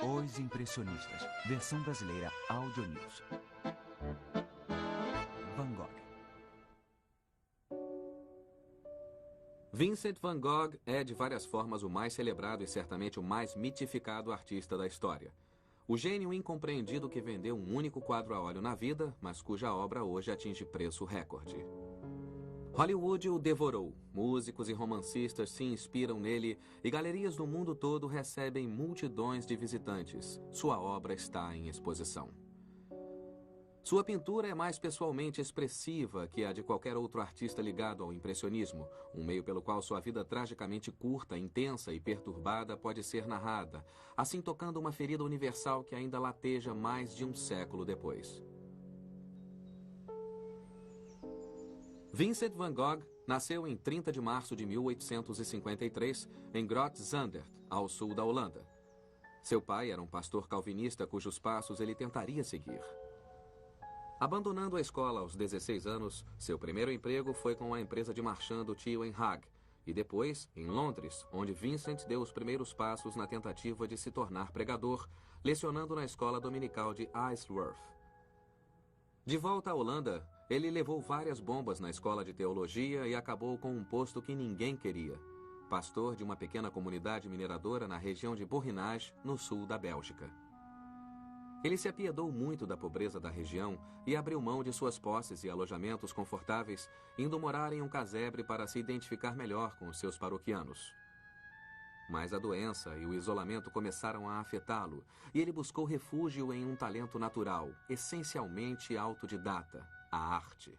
Os Impressionistas, versão brasileira Audio News. Van Gogh. Vincent van Gogh é, de várias formas, o mais celebrado e certamente o mais mitificado artista da história. O gênio incompreendido que vendeu um único quadro a óleo na vida, mas cuja obra hoje atinge preço recorde. Hollywood o devorou, músicos e romancistas se inspiram nele e galerias do mundo todo recebem multidões de visitantes. Sua obra está em exposição. Sua pintura é mais pessoalmente expressiva que a de qualquer outro artista ligado ao impressionismo, um meio pelo qual sua vida tragicamente curta, intensa e perturbada pode ser narrada, assim tocando uma ferida universal que ainda lateja mais de um século depois. Vincent van Gogh nasceu em 30 de março de 1853 em Groote-Zundert, ao sul da Holanda. Seu pai era um pastor calvinista cujos passos ele tentaria seguir. Abandonando a escola aos 16 anos, seu primeiro emprego foi com a empresa de marchand do tio em Hague, e depois em Londres, onde Vincent deu os primeiros passos na tentativa de se tornar pregador, lecionando na escola dominical de Isleworth. De volta à Holanda, ele levou várias bombas na escola de teologia e acabou com um posto que ninguém queria: pastor de uma pequena comunidade mineradora na região de Borinage, no sul da Bélgica. Ele se apiedou muito da pobreza da região e abriu mão de suas posses e alojamentos confortáveis, indo morar em um casebre para se identificar melhor com os seus paroquianos. Mas a doença e o isolamento começaram a afetá-lo, e ele buscou refúgio em um talento natural, essencialmente autodidata: a arte.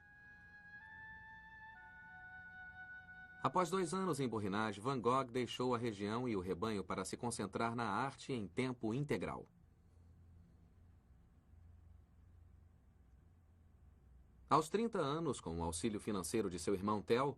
Após 2 anos em Borinage, Van Gogh deixou a região e o rebanho para se concentrar na arte em tempo integral. Aos 30 anos, com o auxílio financeiro de seu irmão Theo,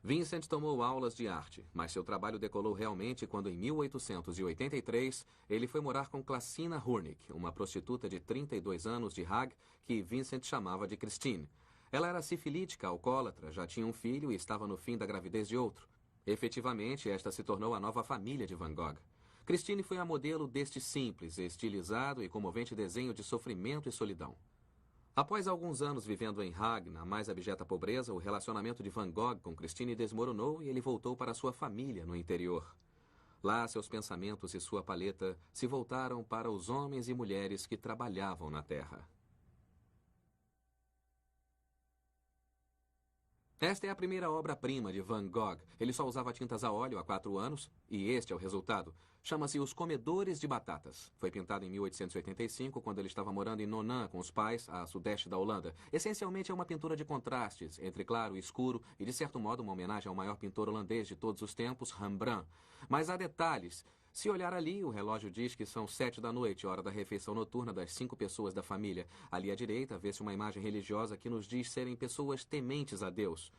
Vincent tomou aulas de arte, mas seu trabalho decolou realmente quando, em 1883, ele foi morar com Clasina Hurnik, uma prostituta de 32 anos de Hague, que Vincent chamava de Christine. Ela era sifilítica, alcoólatra, já tinha um filho e estava no fim da gravidez de outro. Efetivamente, esta se tornou a nova família de Van Gogh. Christine foi a modelo deste simples, estilizado e comovente desenho de sofrimento e solidão. Após alguns anos vivendo em Hague, na mais abjeta pobreza, o relacionamento de Van Gogh com Christine desmoronou e ele voltou para sua família no interior. Lá, seus pensamentos e sua paleta se voltaram para os homens e mulheres que trabalhavam na terra. Esta é a primeira obra-prima de Van Gogh. Ele só usava tintas a óleo há 4 anos, e este é o resultado. Chama-se Os Comedores de Batatas. Foi pintado em 1885, quando ele estava morando em Nonan com os pais, a sudeste da Holanda. Essencialmente é uma pintura de contrastes, entre claro e escuro, e de certo modo uma homenagem ao maior pintor holandês de todos os tempos, Rembrandt. Mas há detalhes. Se olhar ali, o relógio diz que são 7 da noite, hora da refeição noturna das 5 pessoas da família. Ali à direita, vê-se uma imagem religiosa que nos diz serem pessoas tementes a Deus.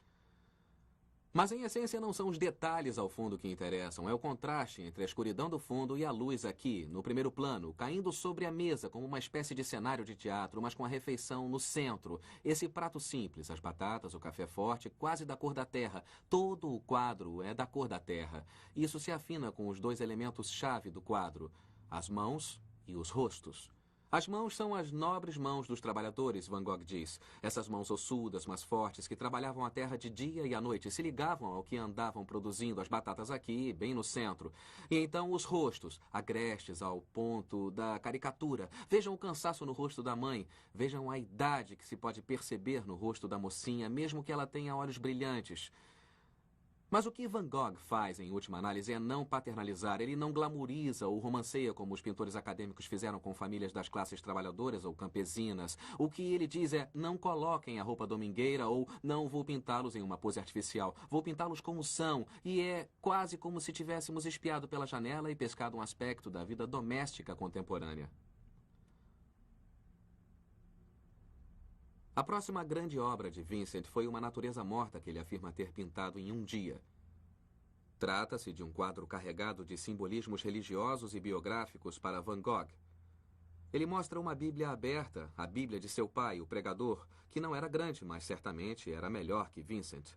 Mas, em essência, não são os detalhes ao fundo que interessam. É o contraste entre a escuridão do fundo e a luz aqui, no primeiro plano, caindo sobre a mesa como uma espécie de cenário de teatro, mas com a refeição no centro. Esse prato simples, as batatas, o café forte, quase da cor da terra. Todo o quadro é da cor da terra. Isso se afina com os 2 elementos-chave do quadro: as mãos e os rostos. As mãos são as nobres mãos dos trabalhadores, Van Gogh diz. Essas mãos ossudas, mas fortes, que trabalhavam a terra de dia e à noite, se ligavam ao que andavam produzindo, as batatas aqui, bem no centro. E então os rostos, agrestes ao ponto da caricatura. Vejam o cansaço no rosto da mãe. Vejam a idade que se pode perceber no rosto da mocinha, mesmo que ela tenha olhos brilhantes. Mas o que Van Gogh faz, em última análise, é não paternalizar. Ele não glamoriza ou romanceia como os pintores acadêmicos fizeram com famílias das classes trabalhadoras ou campesinas. O que ele diz é: não coloquem a roupa domingueira ou não vou pintá-los em uma pose artificial. Vou pintá-los como são. E é quase como se tivéssemos espiado pela janela e pescado um aspecto da vida doméstica contemporânea. A próxima grande obra de Vincent foi uma natureza morta que ele afirma ter pintado em um dia. Trata-se de um quadro carregado de simbolismos religiosos e biográficos para Van Gogh. Ele mostra uma Bíblia aberta, a Bíblia de seu pai, o pregador, que não era grande, mas certamente era melhor que Vincent.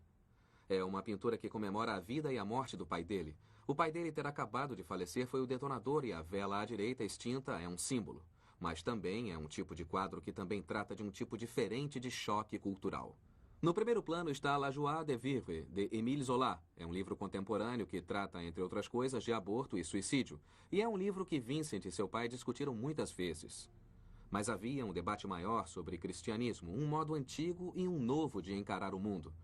É uma pintura que comemora a vida e a morte do pai dele. O pai dele ter acabado de falecer foi o detonador e a vela à direita extinta é um símbolo. Mas também é um tipo de quadro que também trata de um tipo diferente de choque cultural. No primeiro plano está La Joie de Vivre, de Émile Zola. É um livro contemporâneo que trata, entre outras coisas, de aborto e suicídio. E é um livro que Vincent e seu pai discutiram muitas vezes. Mas havia um debate maior sobre cristianismo, um modo antigo e um novo de encarar o mundo.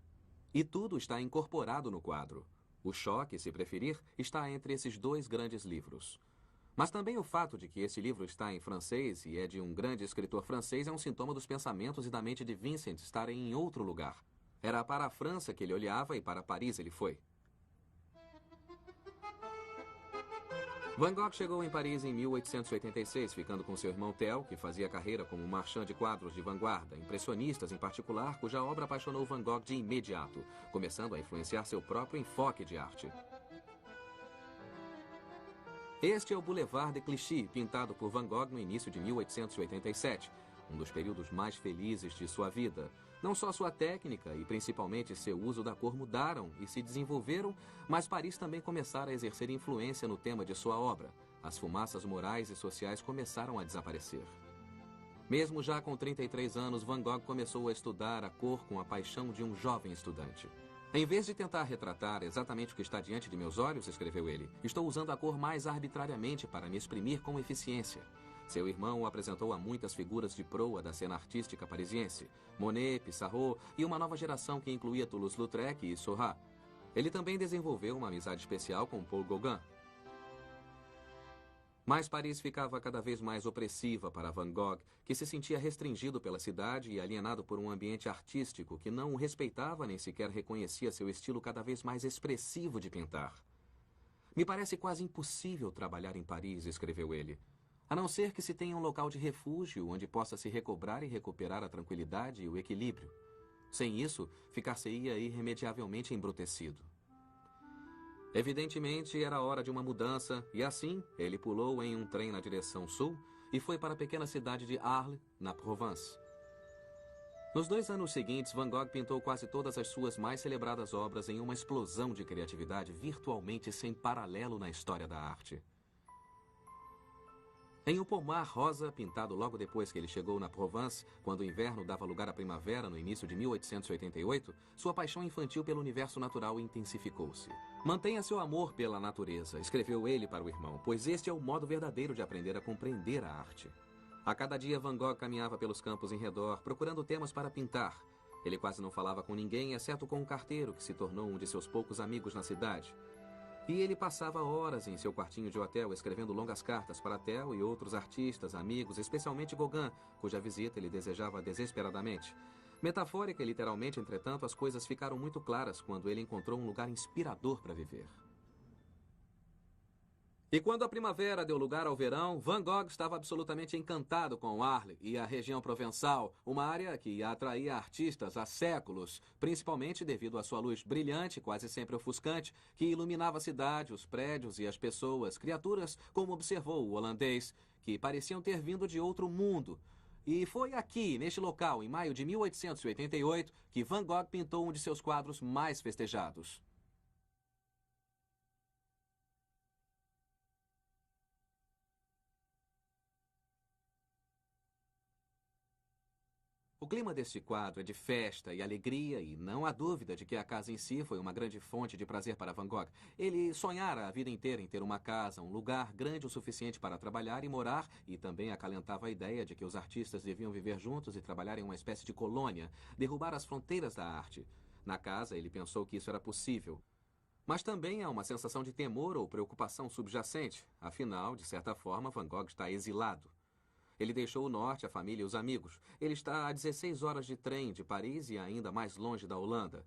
E tudo está incorporado no quadro. O choque, se preferir, está entre esses dois grandes livros. Mas também o fato de que esse livro está em francês e é de um grande escritor francês é um sintoma dos pensamentos e da mente de Vincent estarem em outro lugar. Era para a França que ele olhava e para Paris ele foi. Van Gogh chegou em Paris em 1886, ficando com seu irmão Theo, que fazia carreira como marchand de quadros de vanguarda, impressionistas em particular, cuja obra apaixonou Van Gogh de imediato, começando a influenciar seu próprio enfoque de arte. Este é o Boulevard de Clichy, pintado por Van Gogh no início de 1887, um dos períodos mais felizes de sua vida. Não só sua técnica e principalmente seu uso da cor mudaram e se desenvolveram, mas Paris também começara a exercer influência no tema de sua obra. As fumaças morais e sociais começaram a desaparecer. Mesmo já com 33 anos, Van Gogh começou a estudar a cor com a paixão de um jovem estudante. Em vez de tentar retratar exatamente o que está diante de meus olhos, escreveu ele, estou usando a cor mais arbitrariamente para me exprimir com eficiência. Seu irmão o apresentou a muitas figuras de proa da cena artística parisiense, Monet, Pissarro e uma nova geração que incluía Toulouse-Lautrec e Seurat. Ele também desenvolveu uma amizade especial com Paul Gauguin. Mas Paris ficava cada vez mais opressiva para Van Gogh, que se sentia restringido pela cidade e alienado por um ambiente artístico que não o respeitava nem sequer reconhecia seu estilo cada vez mais expressivo de pintar. Me parece quase impossível trabalhar em Paris, escreveu ele, a não ser que se tenha um local de refúgio onde possa se recobrar e recuperar a tranquilidade e o equilíbrio. Sem isso, ficar-se-ia irremediavelmente embrutecido. Evidentemente, era hora de uma mudança, e assim, ele pulou em um trem na direção sul e foi para a pequena cidade de Arles, na Provence. Nos 2 anos seguintes, Van Gogh pintou quase todas as suas mais celebradas obras em uma explosão de criatividade virtualmente sem paralelo na história da arte. Em O Pomar Rosa, pintado logo depois que ele chegou na Provence, quando o inverno dava lugar à primavera no início de 1888, sua paixão infantil pelo universo natural intensificou-se. Mantenha seu amor pela natureza, escreveu ele para o irmão, pois este é o modo verdadeiro de aprender a compreender a arte. A cada dia Van Gogh caminhava pelos campos em redor, procurando temas para pintar. Ele quase não falava com ninguém, exceto com um carteiro que se tornou um de seus poucos amigos na cidade. E ele passava horas em seu quartinho de hotel escrevendo longas cartas para Theo e outros artistas, amigos, especialmente Gauguin, cuja visita ele desejava desesperadamente. Metafórica e literalmente, entretanto, as coisas ficaram muito claras quando ele encontrou um lugar inspirador para viver. E quando a primavera deu lugar ao verão, Van Gogh estava absolutamente encantado com Arles e a região provençal, uma área que atraía artistas há séculos, principalmente devido à sua luz brilhante, quase sempre ofuscante, que iluminava a cidade, os prédios e as pessoas, criaturas, como observou o holandês, que pareciam ter vindo de outro mundo. E foi aqui, neste local, em maio de 1888, que Van Gogh pintou um de seus quadros mais festejados. O clima deste quadro é de festa e alegria e não há dúvida de que a casa em si foi uma grande fonte de prazer para Van Gogh. Ele sonhara a vida inteira em ter uma casa, um lugar grande o suficiente para trabalhar e morar, e também acalentava a ideia de que os artistas deviam viver juntos e trabalhar em uma espécie de colônia, derrubar as fronteiras da arte. Na casa, ele pensou que isso era possível. Mas também há uma sensação de temor ou preocupação subjacente. Afinal, de certa forma, Van Gogh está exilado. Ele deixou o norte, a família e os amigos. Ele está a 16 horas de trem de Paris e ainda mais longe da Holanda.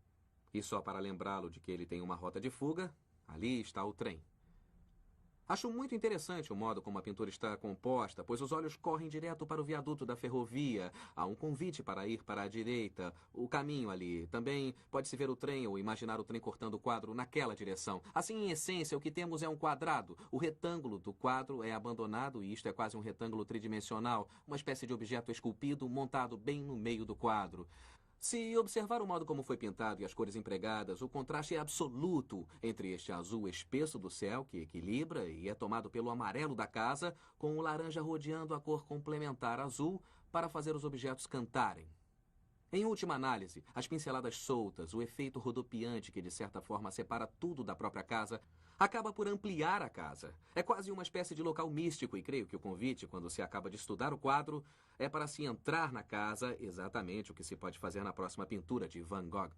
E só para lembrá-lo de que ele tem uma rota de fuga, ali está o trem. Acho muito interessante o modo como a pintura está composta, pois os olhos correm direto para o viaduto da ferrovia. Há um convite para ir para a direita, o caminho ali. Também pode-se ver o trem ou imaginar o trem cortando o quadro naquela direção. Assim, em essência, o que temos é um quadrado. O retângulo do quadro é abandonado e isto é quase um retângulo tridimensional, uma espécie de objeto esculpido montado bem no meio do quadro. Se observar o modo como foi pintado e as cores empregadas, o contraste é absoluto entre este azul espesso do céu, que equilibra e é tomado pelo amarelo da casa, com o laranja rodeando a cor complementar azul para fazer os objetos cantarem. Em última análise, as pinceladas soltas, o efeito rodopiante que de certa forma separa tudo da própria casa, acaba por ampliar a casa. É quase uma espécie de local místico e creio que o convite, quando se acaba de estudar o quadro, é para se entrar na casa, exatamente o que se pode fazer na próxima pintura de Van Gogh.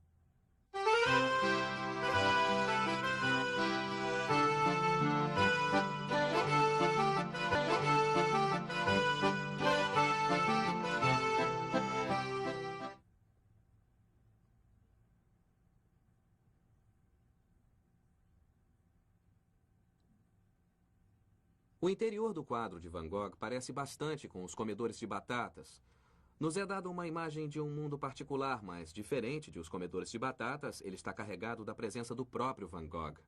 O interior do quadro de Van Gogh parece bastante com os comedores de batatas. Nos é dada uma imagem de um mundo particular, mas diferente de os comedores de batatas, ele está carregado da presença do próprio Van Gogh.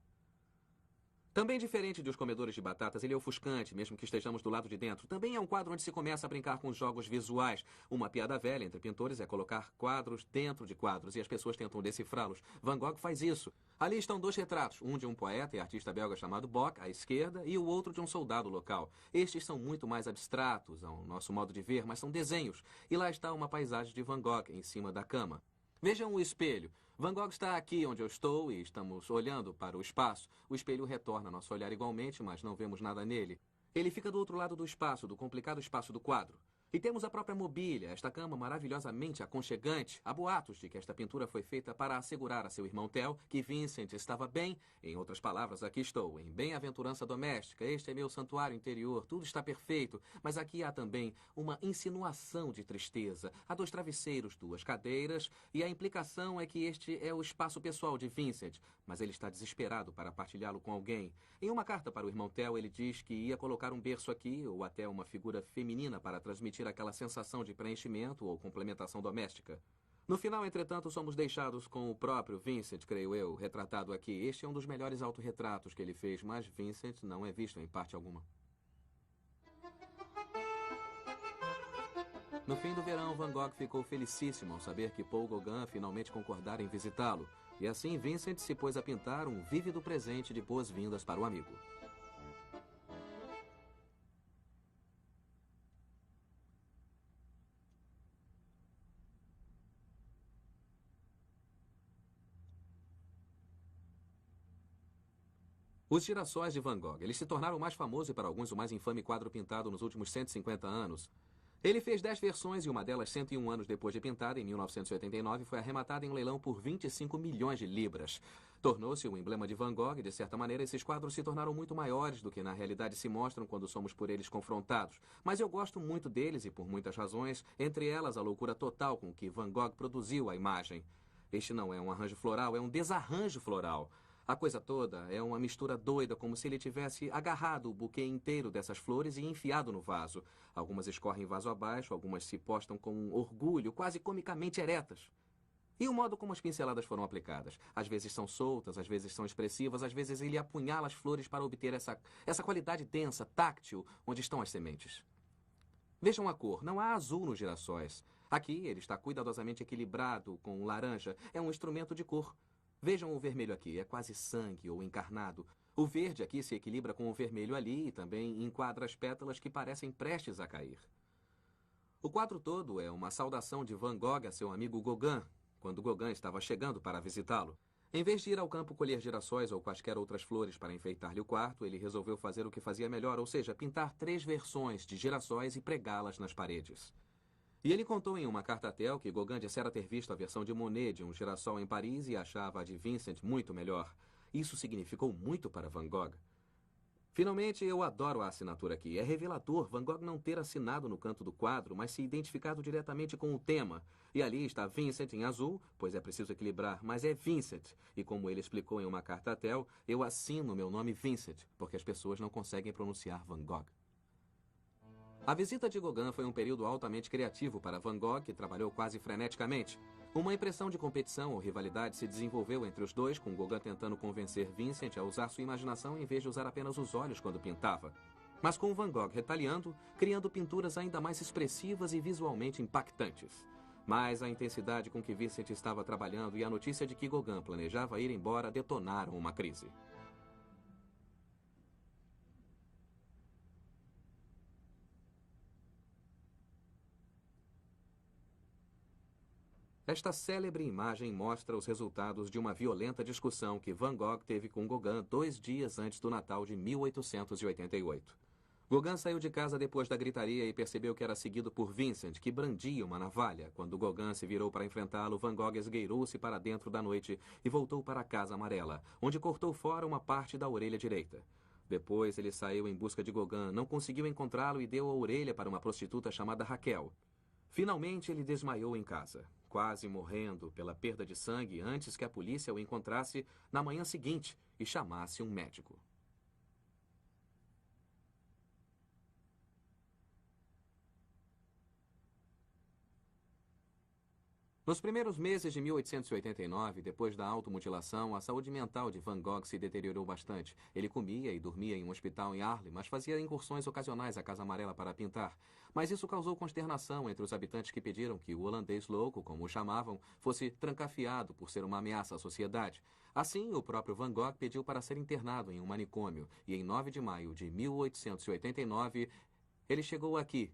Também diferente dos comedores de batatas, ele é ofuscante, mesmo que estejamos do lado de dentro. Também é um quadro onde se começa a brincar com jogos visuais. Uma piada velha entre pintores é colocar quadros dentro de quadros, e as pessoas tentam decifrá-los. Van Gogh faz isso. Ali estão dois retratos, um de um poeta e artista belga chamado Bock, à esquerda, e o outro de um soldado local. Estes são muito mais abstratos, ao nosso modo de ver, mas são desenhos. E lá está uma paisagem de Van Gogh, em cima da cama. Vejam o espelho. Van Gogh está aqui onde eu estou e estamos olhando para o espaço. O espelho retorna nosso olhar igualmente, mas não vemos nada nele. Ele fica do outro lado do espaço, do complicado espaço do quadro. E temos a própria mobília, esta cama maravilhosamente aconchegante. Há boatos de que esta pintura foi feita para assegurar a seu irmão Theo que Vincent estava bem. Em outras palavras, aqui estou, em bem-aventurança doméstica. Este é meu santuário interior, tudo está perfeito. Mas aqui há também uma insinuação de tristeza. Há dois travesseiros, duas cadeiras, e a implicação é que este é o espaço pessoal de Vincent. Mas ele está desesperado para partilhá-lo com alguém. Em uma carta para o irmão Theo, ele diz que ia colocar um berço aqui, ou até uma figura feminina para transmitir aquela sensação de preenchimento ou complementação doméstica. No final, entretanto, somos deixados com o próprio Vincent, creio eu, retratado aqui. Este é um dos melhores autorretratos que ele fez, mas Vincent não é visto em parte alguma. No fim do verão, Van Gogh ficou felicíssimo ao saber que Paul Gauguin finalmente concordara em visitá-lo. E assim, Vincent se pôs a pintar um vívido presente de boas-vindas para o amigo. Os girassóis de Van Gogh. Eles se tornaram o mais famoso e para alguns o mais infame quadro pintado nos últimos 150 anos. Ele fez 10 versões e uma delas, 101 anos depois de pintada, em 1989, foi arrematada em um leilão por 25 milhões de libras. Tornou-se um emblema de Van Gogh e, de certa maneira, esses quadros se tornaram muito maiores do que na realidade se mostram quando somos por eles confrontados. Mas eu gosto muito deles e por muitas razões, entre elas a loucura total com que Van Gogh produziu a imagem. Este não é um arranjo floral, é um desarranjo floral. A coisa toda é uma mistura doida, como se ele tivesse agarrado o buquê inteiro dessas flores e enfiado no vaso. Algumas escorrem vaso abaixo, algumas se postam com um orgulho, quase comicamente eretas. E o modo como as pinceladas foram aplicadas. Às vezes são soltas, às vezes são expressivas, às vezes ele apunhala as flores para obter essa qualidade densa, táctil, onde estão as sementes. Vejam a cor, não há azul nos girassóis. Aqui ele está cuidadosamente equilibrado com o laranja, é um instrumento de cor. Vejam o vermelho aqui, é quase sangue ou encarnado. O verde aqui se equilibra com o vermelho ali e também enquadra as pétalas que parecem prestes a cair. O quadro todo é uma saudação de Van Gogh a seu amigo Gauguin, quando Gauguin estava chegando para visitá-lo. Em vez de ir ao campo colher girassóis ou quaisquer outras flores para enfeitar-lhe o quarto, ele resolveu fazer o que fazia melhor, ou seja, pintar 3 versões de girassóis e pregá-las nas paredes. E ele contou em uma carta a Theo que Gauguin dissera ter visto a versão de Monet de um girassol em Paris e achava a de Vincent muito melhor. Isso significou muito para Van Gogh. Finalmente, eu adoro a assinatura aqui. É revelador Van Gogh não ter assinado no canto do quadro, mas se identificado diretamente com o tema. E ali está Vincent em azul, pois é preciso equilibrar, mas é Vincent. E como ele explicou em uma carta a Theo, eu assino meu nome Vincent, porque as pessoas não conseguem pronunciar Van Gogh. A visita de Gauguin foi um período altamente criativo para Van Gogh, que trabalhou quase freneticamente. Uma impressão de competição ou rivalidade se desenvolveu entre os dois, com Gauguin tentando convencer Vincent a usar sua imaginação em vez de usar apenas os olhos quando pintava. Mas com Van Gogh retaliando, criando pinturas ainda mais expressivas e visualmente impactantes. Mas a intensidade com que Vincent estava trabalhando e a notícia de que Gauguin planejava ir embora detonaram uma crise. Esta célebre imagem mostra os resultados de uma violenta discussão que Van Gogh teve com Gauguin 2 dias antes do Natal de 1888. Gauguin saiu de casa depois da gritaria e percebeu que era seguido por Vincent, que brandia uma navalha. Quando Gauguin se virou para enfrentá-lo, Van Gogh esgueirou-se para dentro da noite e voltou para a Casa Amarela, onde cortou fora uma parte da orelha direita. Depois ele saiu em busca de Gauguin, não conseguiu encontrá-lo e deu a orelha para uma prostituta chamada Raquel. Finalmente ele desmaiou em casa, quase morrendo pela perda de sangue antes que a polícia o encontrasse na manhã seguinte e chamasse um médico. Nos primeiros meses de 1889, depois da automutilação, a saúde mental de Van Gogh se deteriorou bastante. Ele comia e dormia em um hospital em Arles, mas fazia incursões ocasionais à Casa Amarela para pintar. Mas isso causou consternação entre os habitantes que pediram que o holandês louco, como o chamavam, fosse trancafiado por ser uma ameaça à sociedade. Assim, o próprio Van Gogh pediu para ser internado em um manicômio, e em 9 de maio de 1889, ele chegou aqui,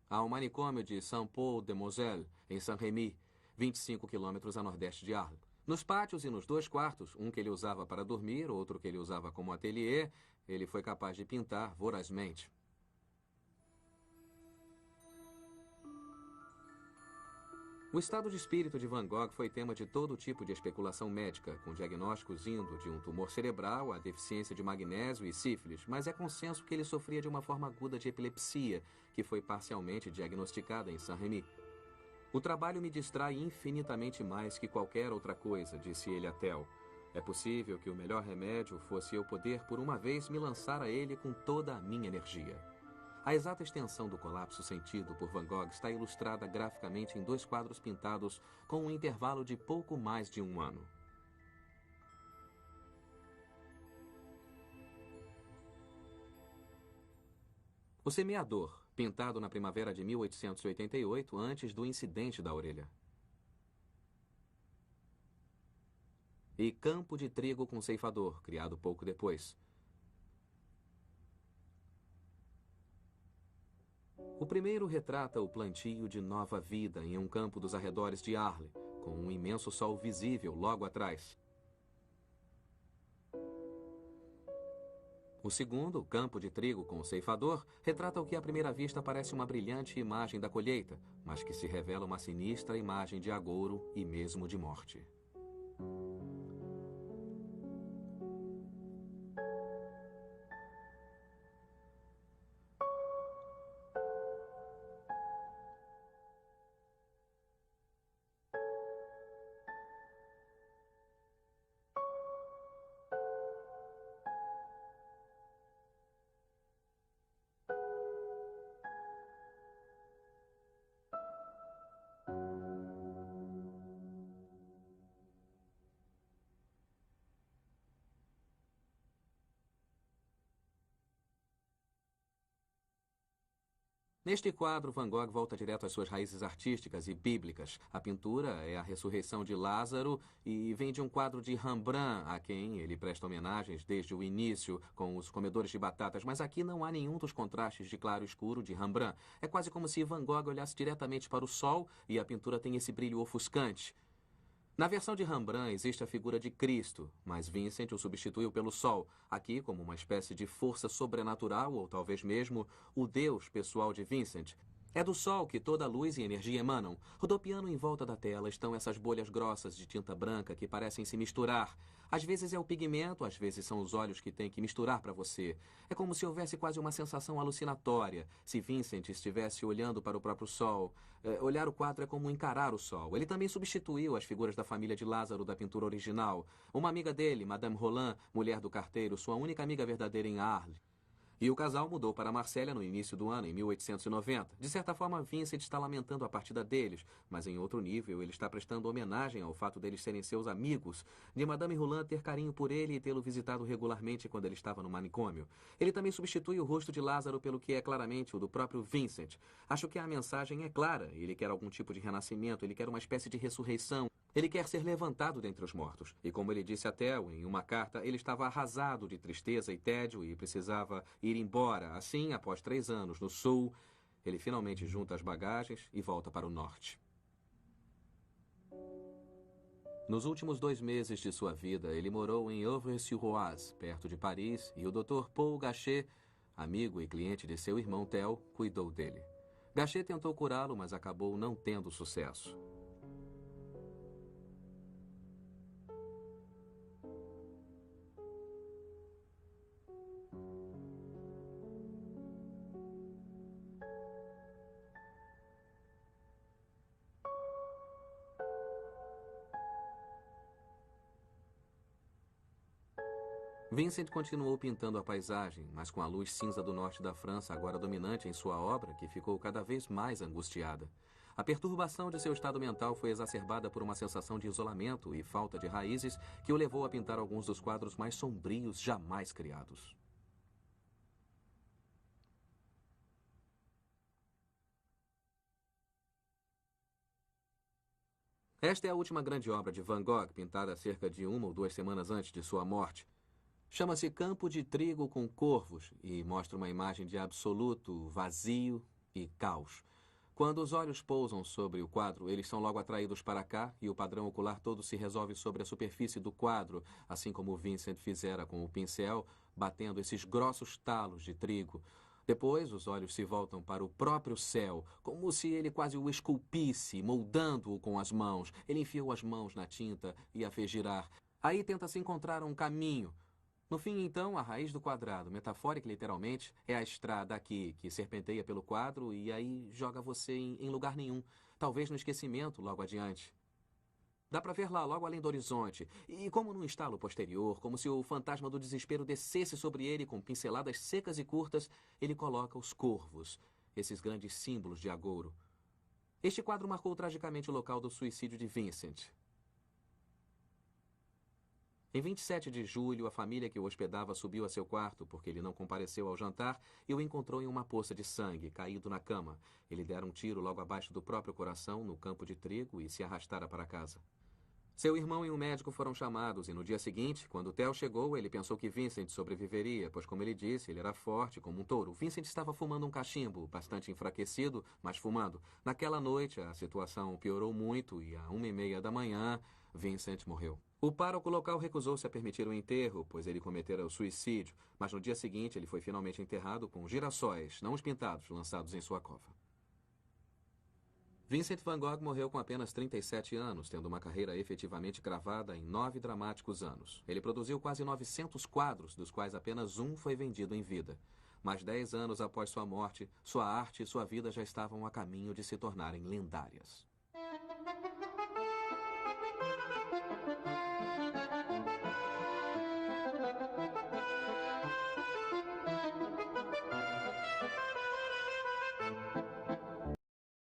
ao manicômio de Saint-Paul-de-Moselle, em Saint-Rémy, 25 quilômetros a nordeste de Arles. Nos pátios e nos 2 quartos, um que ele usava para dormir, outro que ele usava como ateliê, ele foi capaz de pintar vorazmente. O estado de espírito de Van Gogh foi tema de todo tipo de especulação médica, com diagnósticos indo de um tumor cerebral à deficiência de magnésio e sífilis, mas é consenso que ele sofria de uma forma aguda de epilepsia, que foi parcialmente diagnosticada em Saint-Rémy. O trabalho me distrai infinitamente mais que qualquer outra coisa, disse ele a Theo. É possível que o melhor remédio fosse eu poder, por uma vez, me lançar a ele com toda a minha energia. A exata extensão do colapso sentido por Van Gogh está ilustrada graficamente em 2 quadros pintados com um intervalo de pouco mais de 1 ano. O Semeador, pintado na primavera de 1888, antes do incidente da orelha. E Campo de Trigo com Ceifador, criado pouco depois. O primeiro retrata o plantio de nova vida em um campo dos arredores de Arles, com um imenso sol visível logo atrás. O segundo, Campo de Trigo com o Ceifador, retrata o que à primeira vista parece uma brilhante imagem da colheita, mas que se revela uma sinistra imagem de agouro e mesmo de morte. Neste quadro, Van Gogh volta direto às suas raízes artísticas e bíblicas. A pintura é a ressurreição de Lázaro e vem de um quadro de Rembrandt, a quem ele presta homenagens desde o início, com os comedores de batatas, mas aqui não há nenhum dos contrastes de claro e escuro de Rembrandt. É quase como se Van Gogh olhasse diretamente para o sol e a pintura tem esse brilho ofuscante. Na versão de Rembrandt existe a figura de Cristo, mas Vincent o substituiu pelo Sol, aqui como uma espécie de força sobrenatural ou talvez mesmo o Deus pessoal de Vincent. É do sol que toda a luz e energia emanam. Rodopiando em volta da tela estão essas bolhas grossas de tinta branca que parecem se misturar. Às vezes é o pigmento, às vezes são os olhos que têm que misturar para você. É como se houvesse quase uma sensação alucinatória. Se Vincent estivesse olhando para o próprio sol. Olhar o quadro é como encarar o sol. Ele também substituiu as figuras da família de Lázaro da pintura original. Uma amiga dele, Madame Roland, mulher do carteiro, sua única amiga verdadeira em Arles. E o casal mudou para Marsella no início do ano, em 1890. De certa forma, Vincent está lamentando a partida deles, mas em outro nível ele está prestando homenagem ao fato deles serem seus amigos, de Madame Roland ter carinho por ele e tê-lo visitado regularmente quando ele estava no manicômio. Ele também substitui o rosto de Lázaro pelo que é claramente o do próprio Vincent. Acho que a mensagem é clara. Ele quer algum tipo de renascimento, ele quer uma espécie de ressurreição. Ele quer ser levantado dentre os mortos. E como ele disse a Theo em uma carta, ele estava arrasado de tristeza e tédio e precisava ir embora. Assim, após 3 anos no sul, ele finalmente junta as bagagens e volta para o norte. Nos últimos 2 meses de sua vida, ele morou em Auvers-sur-Oise, perto de Paris, e o Dr. Paul Gachet, amigo e cliente de seu irmão Theo, cuidou dele. Gachet tentou curá-lo, mas acabou não tendo sucesso. Vincent continuou pintando a paisagem, mas com a luz cinza do norte da França agora dominante em sua obra, que ficou cada vez mais angustiada. A perturbação de seu estado mental foi exacerbada por uma sensação de isolamento e falta de raízes que o levou a pintar alguns dos quadros mais sombrios jamais criados. Esta é a última grande obra de Van Gogh, pintada cerca de 1 ou 2 semanas antes de sua morte. Chama-se Campo de Trigo com Corvos e mostra uma imagem de absoluto vazio e caos. Quando os olhos pousam sobre o quadro, eles são logo atraídos para cá e o padrão ocular todo se resolve sobre a superfície do quadro, assim como Vincent fizera com o pincel, batendo esses grossos talos de trigo. Depois, os olhos se voltam para o próprio céu, como se ele quase o esculpisse, moldando-o com as mãos. Ele enfiou as mãos na tinta e a fez girar. Aí tenta-se encontrar um caminho. No fim, então, a raiz do quadrado, metafórica e literalmente, é a estrada aqui, que serpenteia pelo quadro e aí joga você em lugar nenhum. Talvez no esquecimento, logo adiante. Dá para ver lá, logo além do horizonte. E como num estalo posterior, como se o fantasma do desespero descesse sobre ele com pinceladas secas e curtas, ele coloca os corvos, esses grandes símbolos de agouro. Este quadro marcou tragicamente o local do suicídio de Vincent. Em 27 de julho, a família que o hospedava subiu a seu quarto porque ele não compareceu ao jantar e o encontrou em uma poça de sangue, caído na cama. Ele dera um tiro logo abaixo do próprio coração, no campo de trigo, e se arrastara para casa. Seu irmão e um médico foram chamados e no dia seguinte, quando Theo chegou, ele pensou que Vincent sobreviveria, pois como ele disse, ele era forte como um touro. Vincent estava fumando um cachimbo, bastante enfraquecido, mas fumando. Naquela noite, a situação piorou muito e à 1h30 da manhã, Vincent morreu. O pároco local recusou-se a permitir o enterro, pois ele cometera o suicídio, mas no dia seguinte ele foi finalmente enterrado com girassóis, não os pintados, lançados em sua cova. Vincent van Gogh morreu com apenas 37 anos, tendo uma carreira efetivamente cravada em 9 dramáticos anos. Ele produziu quase 900 quadros, dos quais apenas um foi vendido em vida. Mas 10 anos após sua morte, sua arte e sua vida já estavam a caminho de se tornarem lendárias.